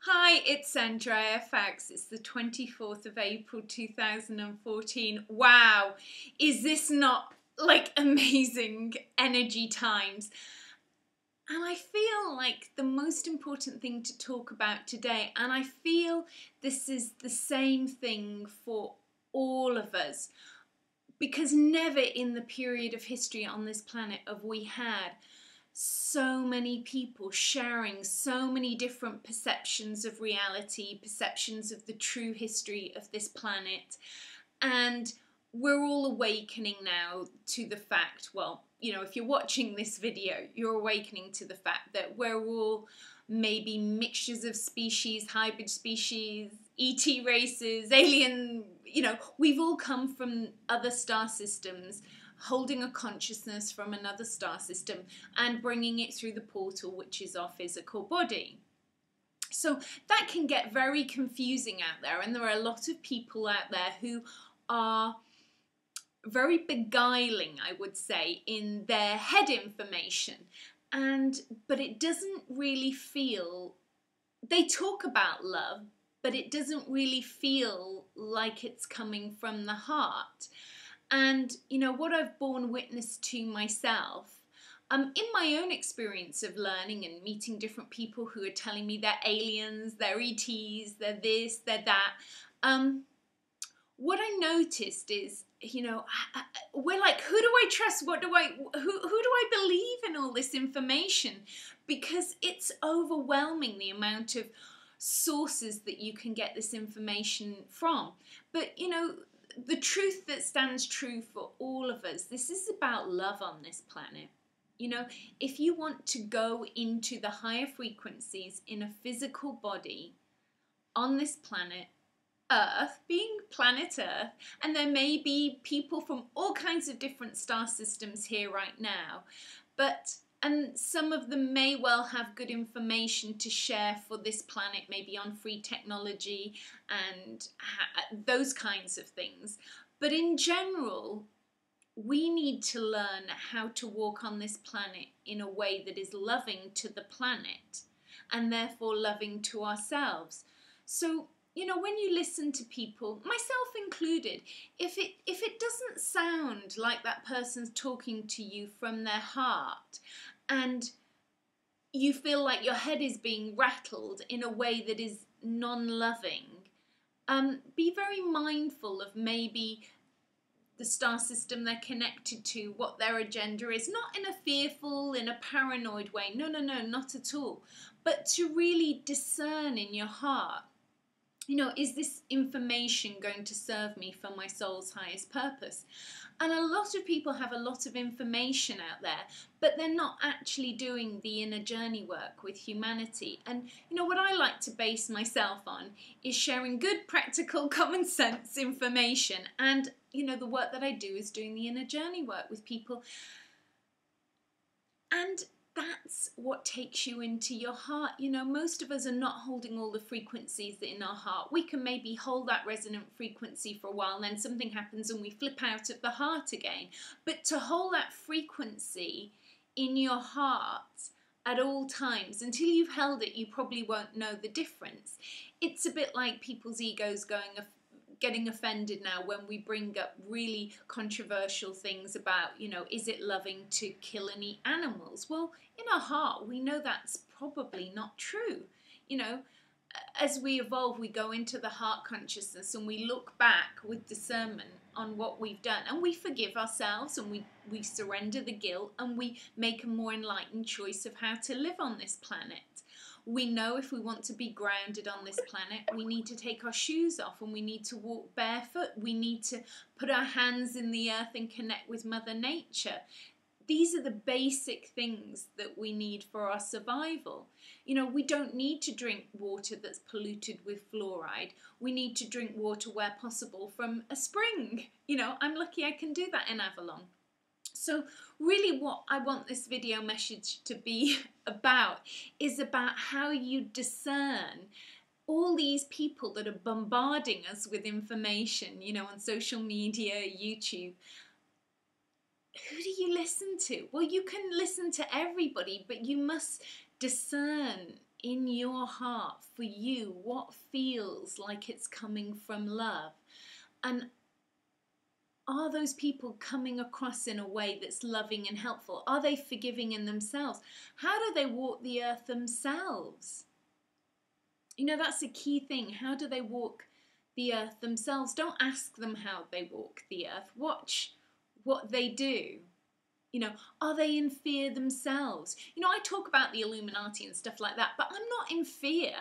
Hi, it's Andrea Foulkes. It's the 24th of April 2014. Wow, is this not like amazing energy times? And I feel like the most important thing to talk about today, and I feel this is the same thing for all of us, because never in the period of history on this planet have we had so many people sharing so many different perceptions of reality, perceptions of the true history of this planet. And we're all awakening now to the fact, well, you know, if you're watching this video, you're awakening to the fact that we're all maybe mixtures of species, hybrid species, ET races, alien, you know, we've all come from other star systems, holding a consciousness from another star system and bringing it through the portal, which is our physical body. So that can get very confusing out there, and there are a lot of people out there who are very beguiling, I would say, in their head information, but it doesn't really feel, they talk about love, but it doesn't really feel like it's coming from the heart. And, you know, what I've borne witness to myself, in my own experience of learning and meeting different people who are telling me they're aliens, they're ETs, they're this, they're that, what I noticed is, you know, we're like, who do I trust? Who do I believe in all this information? Because it's overwhelming, the amount of sources that you can get this information from. But, you know, the truth that stands true for all of us, this is about love on this planet. You know, if you want to go into the higher frequencies in a physical body on this planet, Earth, being planet Earth, and there may be people from all kinds of different star systems here right now, and some of them may well have good information to share for this planet, maybe on free technology and those kinds of things. But in general, we need to learn how to walk on this planet in a way that is loving to the planet and therefore loving to ourselves. So, you know, when you listen to people, myself included, if it doesn't sound like that person's talking to you from their heart, and you feel like your head is being rattled in a way that is non-loving, be very mindful of maybe the star system they're connected to, what their agenda is, not in a fearful, in a paranoid way, no, not at all, but to really discern in your heart, you know, is this information going to serve me for my soul's highest purpose? And a lot of people have a lot of information out there, but they're not actually doing the inner journey work with humanity. And, you know, what I like to base myself on is sharing good, practical, common sense information. And, you know, the work that I do is doing the inner journey work with people. And that's what takes you into your heart. You know, most of us are not holding all the frequencies in our heart. We can maybe hold that resonant frequency for a while, and then something happens and we flip out of the heart again. But to hold that frequency in your heart at all times, until you've held it, you probably won't know the difference. It's a bit like people's egos getting offended now when we bring up really controversial things about, you know, is it loving to kill and eat animals? Well, in our heart, we know that's probably not true. You know, as we evolve, we go into the heart consciousness and we look back with discernment on what we've done, and we forgive ourselves, and we surrender the guilt, and we make a more enlightened choice of how to live on this planet. We know if we want to be grounded on this planet, we need to take our shoes off and we need to walk barefoot. We need to put our hands in the earth and connect with Mother Nature. These are the basic things that we need for our survival. You know, we don't need to drink water that's polluted with fluoride. We need to drink water where possible from a spring. You know, I'm lucky I can do that in Avalon. So really what I want this video message to be about is about how you discern all these people that are bombarding us with information, you know, on social media, YouTube. Who do you listen to? Well, you can listen to everybody, but you must discern in your heart for you, what feels like it's coming from love. And are those people coming across in a way that's loving and helpful? Are they forgiving in themselves? How do they walk the earth themselves? You know, that's a key thing. How do they walk the earth themselves? Don't ask them how they walk the earth. Watch what they do. You know, are they in fear themselves? You know, I talk about the Illuminati and stuff like that, but I'm not in fear.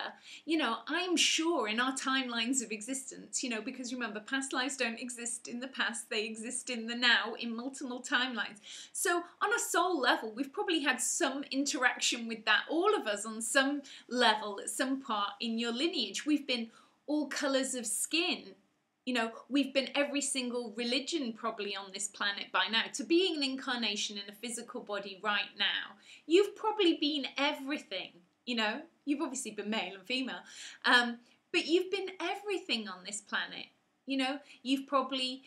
You know, I'm sure in our timelines of existence, you know, because remember, past lives don't exist in the past, they exist in the now, in multiple timelines. So on a soul level, we've probably had some interaction with that, all of us on some level, at some part in your lineage. We've been all colours of skin. You know, we've been every single religion probably on this planet by now. To being an incarnation in a physical body right now, you've probably been everything, you know. You've obviously been male and female, but you've been everything on this planet. You know, you've probably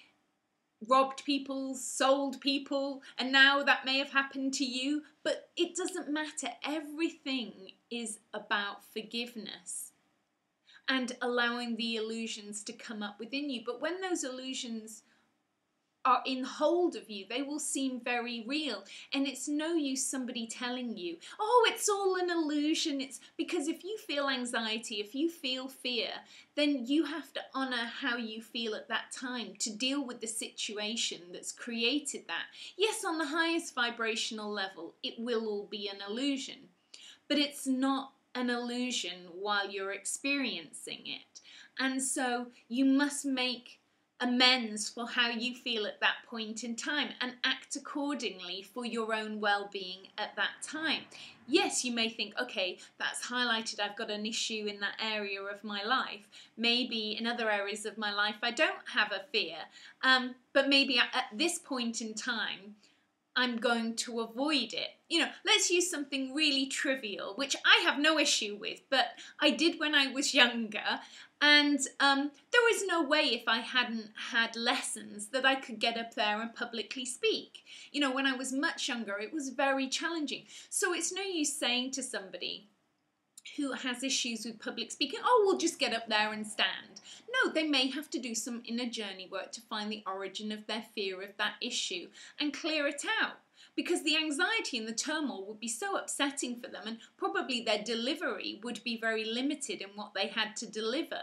robbed people, sold people, and now that may have happened to you, but it doesn't matter. Everything is about forgiveness and allowing the illusions to come up within you. But when those illusions are in hold of you, they will seem very real. And it's no use somebody telling you, oh, it's all an illusion. It's because if you feel anxiety, if you feel fear, then you have to honor how you feel at that time to deal with the situation that's created that. Yes, on the highest vibrational level, it will all be an illusion, but it's not an illusion while you're experiencing it. And so you must make amends for how you feel at that point in time and act accordingly for your own well-being at that time. Yes, you may think, okay, that's highlighted, I've got an issue in that area of my life. Maybe in other areas of my life I don't have a fear, but maybe at this point in time I'm going to avoid it. You know, let's use something really trivial, which I have no issue with, but I did when I was younger. And there was no way if I hadn't had lessons that I could get up there and publicly speak. You know, when I was much younger, it was very challenging. So it's no use saying to somebody who has issues with public speaking, oh, we'll just get up there and stand. No, they may have to do some inner journey work to find the origin of their fear of that issue and clear it out. Because the anxiety and the turmoil would be so upsetting for them, and probably their delivery would be very limited in what they had to deliver.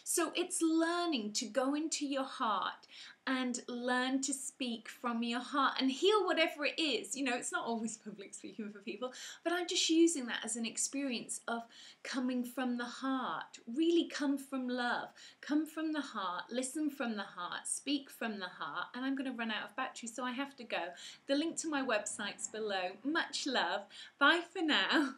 So it's learning to go into your heart and learn to speak from your heart and heal whatever it is. You know, it's not always public speaking for people, but I'm just using that as an experience of coming from the heart. Really come from love. Come from the heart, listen from the heart, speak from the heart. And I'm going to run out of battery, so I have to go. The link to my website's below. Much love. Bye for now.